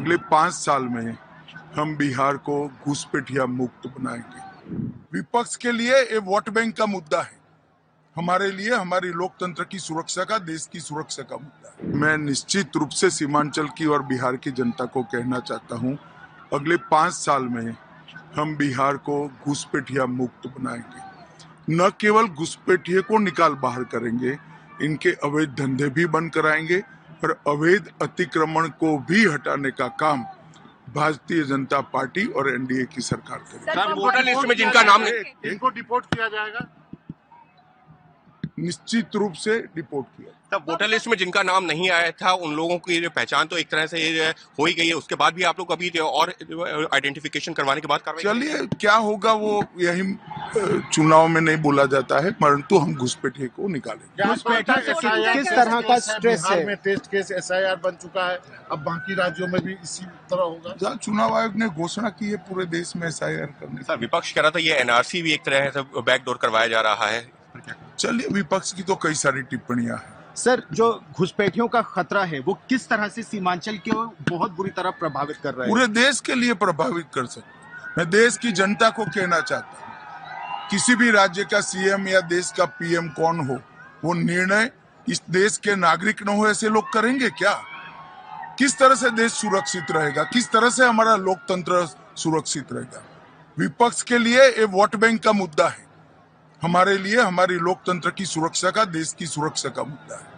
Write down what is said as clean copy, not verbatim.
अगले 5 साल में हम बिहार को घुसपैठिया मुक्त बनाएंगे। विपक्ष के लिए ये वोट बैंक का मुद्दा है, हमारे लिए हमारी लोकतंत्र की सुरक्षा का, देश की सुरक्षा का मुद्दा है। मैं निश्चित रूप से सीमांचल की और बिहार की जनता को कहना चाहता हूं, अगले 5 साल में हम बिहार को घुसपैठिया मुक्त बनाएंगे। न केवल घुसपैठिए को निकाल बाहर करेंगे, इनके अवैध धंधे भी बंद कराएंगे और अवैध अतिक्रमण को भी हटाने का काम भारतीय जनता पार्टी और एनडीए की सरकार करेगी। सर, वोटर लिस्ट में जिनका नाम इनको डिपोर्ट किया जाएगा, निश्चित रूप से डिपोर्ट किया। तब वोटर लिस्ट में जिनका नाम नहीं आया था उन लोगों की पहचान तो एक तरह से हो ही गई है, उसके बाद भी आप लोग अभी और आइडेंटिफिकेशन करवाने के बाद कार्रवाई। चलिए क्या होगा वो यही चुनाव में नहीं बोला जाता है, परंतु हम घुसपैठिए को निकालेंगे। घुसपैठिए किस तरह का स्ट्रेस है? बिहार में टेस्ट केस SIR बन चुका है, अब बाकी राज्यों में भी इसी तरह होगा। जहाँ चुनाव आयोग ने घोषणा की है पूरे देश में SIR करने सर, विपक्ष कह रहा था ये NRC भी एक तरह से बैकडोर करवाया जा रहा है। चलिए, विपक्ष की तो कई सारी टिप्पणियां हैं। सर, जो घुसपैठियों का खतरा है वो किस तरह से सीमांचल को बहुत बुरी तरह प्रभावित कर रहा है? पूरे देश के लिए प्रभावित कर सकते। मैं देश की जनता को कहना चाहता हूँ, किसी भी राज्य का CM या देश का PM कौन हो, वो निर्णय इस देश के नागरिक न हो ऐसे लोग करेंगे क्या? किस तरह से देश सुरक्षित रहेगा, किस तरह से हमारा लोकतंत्र सुरक्षित रहेगा? विपक्ष के लिए ये वोट बैंक का मुद्दा है, हमारे लिए हमारी लोकतंत्र की सुरक्षा का, देश की सुरक्षा का मुद्दा है।